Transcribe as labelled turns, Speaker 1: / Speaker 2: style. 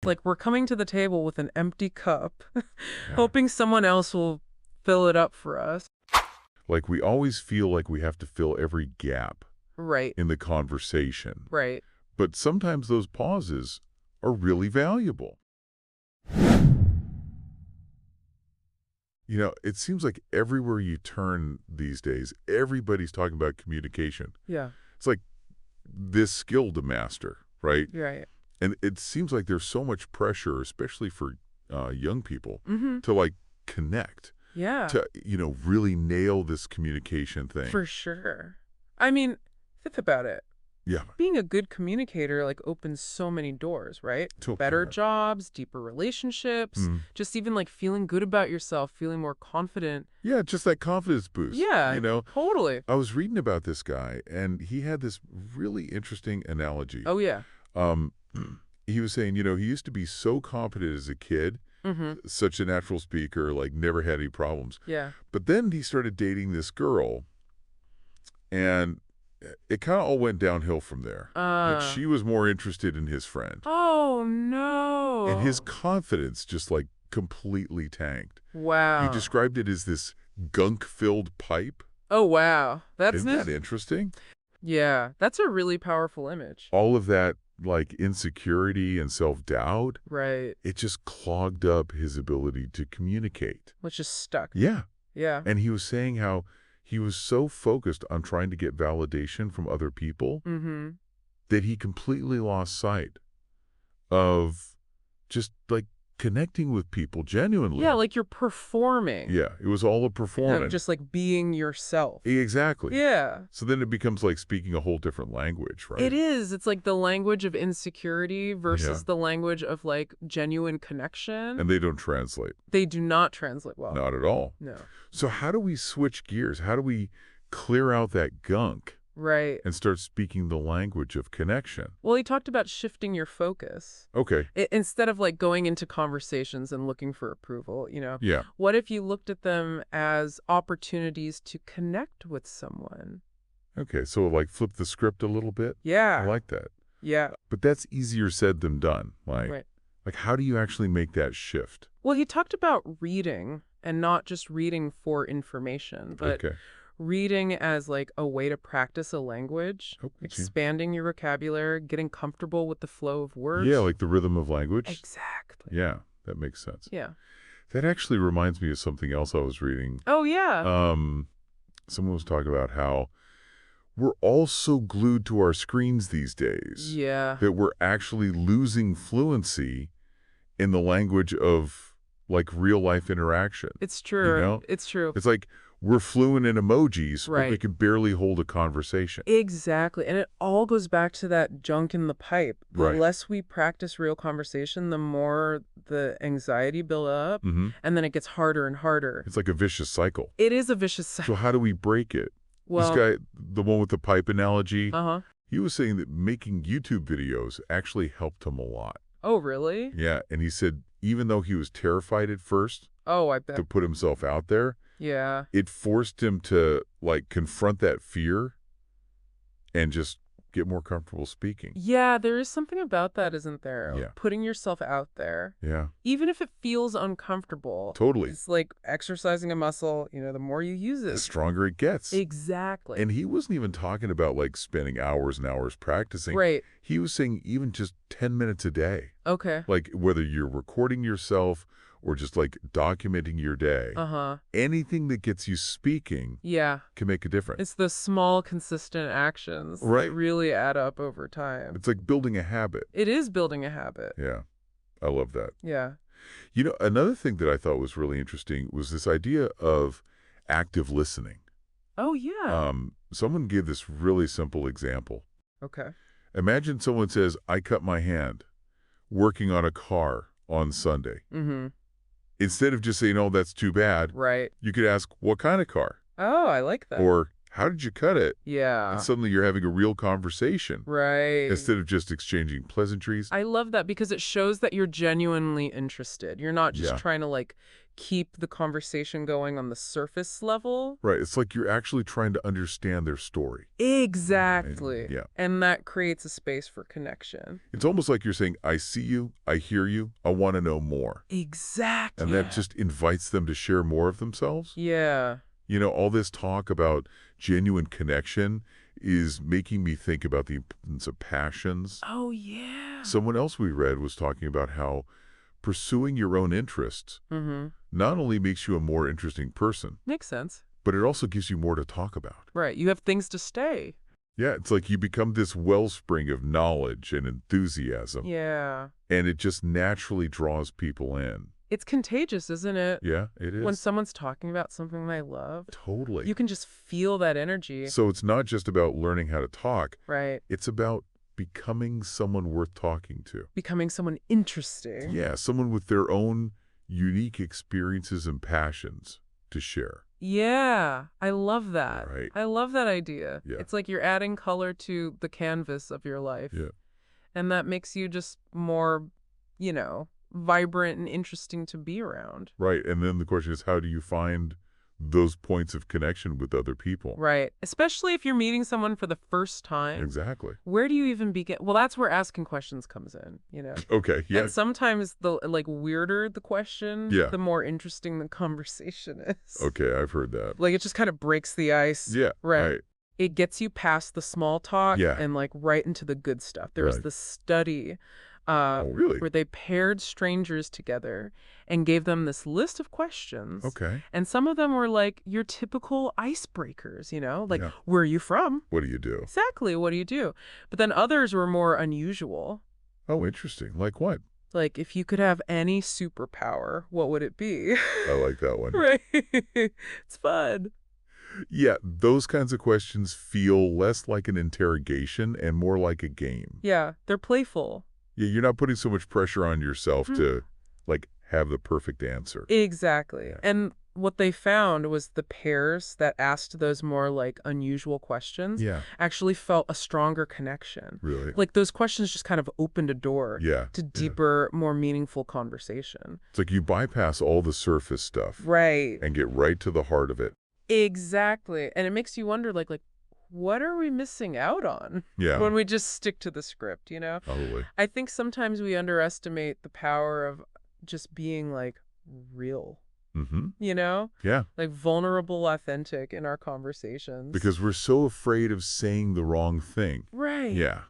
Speaker 1: Like we're coming to the table with an empty cup,
Speaker 2: Yeah.
Speaker 1: hoping someone else will fill it up for us.
Speaker 2: Like we always feel like we have to fill every gap
Speaker 1: Right,
Speaker 2: in the conversation.
Speaker 1: right.
Speaker 2: But sometimes those pauses are really valuable. You know, it seems like everywhere you turn these days, everybody's talking about communication.
Speaker 1: Yeah,
Speaker 2: It's like this skill to master, right?
Speaker 1: right.
Speaker 2: And it seems like there's so much pressure, especially for young people,
Speaker 1: Mm-hmm.
Speaker 2: to like connect,
Speaker 1: Yeah,
Speaker 2: to, really nail this communication thing.
Speaker 1: for sure. I mean, think about it.
Speaker 2: Yeah.
Speaker 1: Being a good communicator like opens so many doors, right?
Speaker 2: To a
Speaker 1: Better
Speaker 2: point.
Speaker 1: jobs, deeper relationships,
Speaker 2: Mm.
Speaker 1: just even like feeling good about yourself, feeling more confident.
Speaker 2: Yeah, just that confidence boost.
Speaker 1: Yeah, totally.
Speaker 2: I was reading about this guy, and he had this really interesting analogy.
Speaker 1: Oh yeah.
Speaker 2: Um, he was saying, he used to be so confident as a kid,
Speaker 1: Mm-hmm.
Speaker 2: such a natural speaker, like never had any problems.
Speaker 1: Yeah.
Speaker 2: But then he started dating this girl, and it kind of all went downhill from there. Like she was more interested in his friend.
Speaker 1: Oh no.
Speaker 2: And his confidence just like completely tanked.
Speaker 1: Wow.
Speaker 2: He described it as this gunk-filled pipe.
Speaker 1: Oh wow.
Speaker 2: Isn't that interesting?
Speaker 1: Yeah, that's a really powerful image.
Speaker 2: All of that like insecurity and self-doubt,
Speaker 1: Right.
Speaker 2: it just clogged up his ability to communicate.
Speaker 1: Which is stuck.
Speaker 2: Yeah.
Speaker 1: Yeah.
Speaker 2: And he was saying how he was so focused on trying to get validation from other people
Speaker 1: Mm-hmm.
Speaker 2: that he completely lost sight of just like connecting with people genuinely.
Speaker 1: Yeah, like you're performing.
Speaker 2: Yeah, it was all a performance.
Speaker 1: Just like being yourself.
Speaker 2: Exactly.
Speaker 1: Yeah.
Speaker 2: So then it becomes like speaking a whole different language, right?
Speaker 1: It is. It's like the language of insecurity versus
Speaker 2: Yeah.
Speaker 1: the language of like genuine connection.
Speaker 2: And they don't translate.
Speaker 1: They do not translate well.
Speaker 2: Not at all.
Speaker 1: No.
Speaker 2: So how do we switch gears? How do we clear out that gunk
Speaker 1: Right.
Speaker 2: and start speaking the language of connection?
Speaker 1: Well, he talked about shifting your focus.
Speaker 2: Okay.
Speaker 1: Instead of like going into conversations and looking for approval,
Speaker 2: Yeah.
Speaker 1: what if you looked at them as opportunities to connect with someone?
Speaker 2: Okay. So like flip the script a little bit.
Speaker 1: Yeah.
Speaker 2: I like that.
Speaker 1: Yeah.
Speaker 2: But that's easier said than done.
Speaker 1: Right.
Speaker 2: Like how do you actually make that shift?
Speaker 1: Well, he talked about reading and not just reading for information, but
Speaker 2: Okay.
Speaker 1: reading as like a way to practice a language,
Speaker 2: Okay.
Speaker 1: expanding your vocabulary, getting comfortable with the flow of words.
Speaker 2: Yeah, like the rhythm of language.
Speaker 1: Exactly.
Speaker 2: Yeah, that makes sense.
Speaker 1: Yeah.
Speaker 2: That actually reminds me of something else I was reading.
Speaker 1: Oh, yeah.
Speaker 2: Someone was talking about how we're all so glued to our screens these days
Speaker 1: Yeah.
Speaker 2: that we're actually losing fluency in the language of like real life interaction.
Speaker 1: It's true.
Speaker 2: You know?
Speaker 1: It's true.
Speaker 2: It's like we're fluent in emojis, but we
Speaker 1: Right.
Speaker 2: can barely hold a conversation.
Speaker 1: Exactly. And it all goes back to that junk in the pipe. The
Speaker 2: Right.
Speaker 1: less we practice real conversation, the more the anxiety build up,
Speaker 2: Mm-hmm.
Speaker 1: and then it gets harder and harder.
Speaker 2: It's like a vicious cycle.
Speaker 1: It is a vicious cycle.
Speaker 2: So how do we break it?
Speaker 1: Well,
Speaker 2: This guy, the one with the pipe analogy,
Speaker 1: uh-huh.
Speaker 2: he was saying that making YouTube videos actually helped him a lot.
Speaker 1: Oh, really?
Speaker 2: Yeah, and he said even though he was terrified at first
Speaker 1: Oh, I bet.
Speaker 2: to put himself out there,
Speaker 1: Yeah.
Speaker 2: it forced him to like confront that fear and just get more comfortable speaking.
Speaker 1: Yeah, there is something about that, isn't there?
Speaker 2: Yeah.
Speaker 1: Putting yourself out there,
Speaker 2: Yeah,
Speaker 1: even if it feels uncomfortable.
Speaker 2: totally.
Speaker 1: It's like exercising a muscle, the more you use
Speaker 2: The
Speaker 1: it.
Speaker 2: stronger it gets.
Speaker 1: Exactly.
Speaker 2: And he wasn't even talking about like spending hours and hours practicing.
Speaker 1: Right.
Speaker 2: He was saying even just 10 minutes a day.
Speaker 1: Okay.
Speaker 2: Like whether you're recording yourself or just like documenting your day,
Speaker 1: Uh-huh.
Speaker 2: anything that gets you speaking
Speaker 1: Yeah.
Speaker 2: can make a difference.
Speaker 1: It's the small, consistent actions
Speaker 2: Right.
Speaker 1: that really add up over time.
Speaker 2: It's like building a habit.
Speaker 1: It is building a habit.
Speaker 2: Yeah, I love that.
Speaker 1: Yeah.
Speaker 2: Another thing that I thought was really interesting was this idea of active listening.
Speaker 1: Oh, yeah.
Speaker 2: Someone gave this really simple example.
Speaker 1: Okay.
Speaker 2: Imagine someone says, I cut my hand working on a car on Sunday.
Speaker 1: Mm-hmm.
Speaker 2: Instead of just saying, oh, that's too bad,
Speaker 1: Right.
Speaker 2: you could ask, what kind of car?
Speaker 1: Oh, I like that.
Speaker 2: Or how did you cut it?
Speaker 1: Yeah.
Speaker 2: And suddenly you're having a real conversation
Speaker 1: Right.
Speaker 2: instead of just exchanging pleasantries.
Speaker 1: I love that because it shows that you're genuinely interested. You're not just
Speaker 2: Yeah.
Speaker 1: trying to like keep the conversation going on the surface level.
Speaker 2: Right. It's like you're actually trying to understand their story.
Speaker 1: Exactly.
Speaker 2: Yeah.
Speaker 1: And that creates a space for connection.
Speaker 2: It's almost like you're saying, I see you, I hear you, I want to know more. And that
Speaker 1: Exactly.
Speaker 2: just invites them to share more of themselves.
Speaker 1: Yeah.
Speaker 2: You know, all this talk about genuine connection is making me think about the importance of passions.
Speaker 1: Oh, yeah.
Speaker 2: Someone else we read was talking about how pursuing your own interests
Speaker 1: Mm-hmm.
Speaker 2: not only makes you a more interesting person,
Speaker 1: Makes sense.
Speaker 2: but it also gives you more to talk about.
Speaker 1: Right. You have things to stay.
Speaker 2: Yeah, it's like you become this wellspring of knowledge and enthusiasm,
Speaker 1: Yeah.
Speaker 2: and it just naturally draws people in.
Speaker 1: It's contagious, isn't it?
Speaker 2: Yeah, it
Speaker 1: When
Speaker 2: is.
Speaker 1: someone's talking about something they love,
Speaker 2: Totally.
Speaker 1: you can just feel that energy.
Speaker 2: So it's not just about learning how to talk,
Speaker 1: Right.
Speaker 2: it's about becoming someone worth talking to.
Speaker 1: Becoming someone interesting.
Speaker 2: Yeah, someone with their own unique experiences and passions to share.
Speaker 1: Yeah, I love that.
Speaker 2: Right.
Speaker 1: I love that idea.
Speaker 2: Yeah.
Speaker 1: It's like you're adding color to the canvas of your life.
Speaker 2: Yeah.
Speaker 1: And that makes you just more, vibrant and interesting to be around.
Speaker 2: Right. And then the question is, how do you find those points of connection with other people?
Speaker 1: Right. Especially if you're meeting someone for the first time.
Speaker 2: Exactly.
Speaker 1: Where do you even begin? Well, that's where asking questions comes in.
Speaker 2: Okay. Yeah.
Speaker 1: And sometimes the weirder the question,
Speaker 2: Yeah.
Speaker 1: the more interesting the conversation is.
Speaker 2: Okay. I've heard that.
Speaker 1: Like it just kind of breaks the ice.
Speaker 2: Yeah.
Speaker 1: Right. It gets you past the small talk
Speaker 2: Yeah.
Speaker 1: and right into the good stuff. There was
Speaker 2: Right.
Speaker 1: this study
Speaker 2: Oh, really?
Speaker 1: where they paired strangers together and gave them this list of questions.
Speaker 2: Okay.
Speaker 1: And some of them were like your typical icebreakers, like,
Speaker 2: Yeah.
Speaker 1: where are you from?
Speaker 2: What do you do?
Speaker 1: Exactly, what do you do? But then others were more unusual.
Speaker 2: Oh, interesting. Like what?
Speaker 1: Like, if you could have any superpower, what would it be?
Speaker 2: I like that one.
Speaker 1: Right. It's fun.
Speaker 2: Yeah, those kinds of questions feel less like an interrogation and more like a game.
Speaker 1: Yeah, they're playful.
Speaker 2: Yeah, you're not putting so much pressure on yourself
Speaker 1: Mhm.
Speaker 2: to, have the perfect answer.
Speaker 1: Exactly.
Speaker 2: Yeah.
Speaker 1: And what they found was the pairs that asked those more unusual questions
Speaker 2: Yeah,
Speaker 1: actually felt a stronger connection.
Speaker 2: really.
Speaker 1: Like those questions just kind of opened a door
Speaker 2: Yeah.
Speaker 1: to
Speaker 2: yeah.
Speaker 1: deeper, more meaningful conversation.
Speaker 2: It's like you bypass all the surface stuff
Speaker 1: Right.
Speaker 2: and get right to the heart of it.
Speaker 1: Exactly. And it makes you wonder what are we missing out on
Speaker 2: Yeah,
Speaker 1: when we just stick to the script?
Speaker 2: probably.
Speaker 1: I think sometimes we underestimate the power of just being real,
Speaker 2: Mm-hmm. Yeah,
Speaker 1: vulnerable, authentic in our conversations.
Speaker 2: because we're so afraid of saying the wrong thing.
Speaker 1: Right.
Speaker 2: Yeah.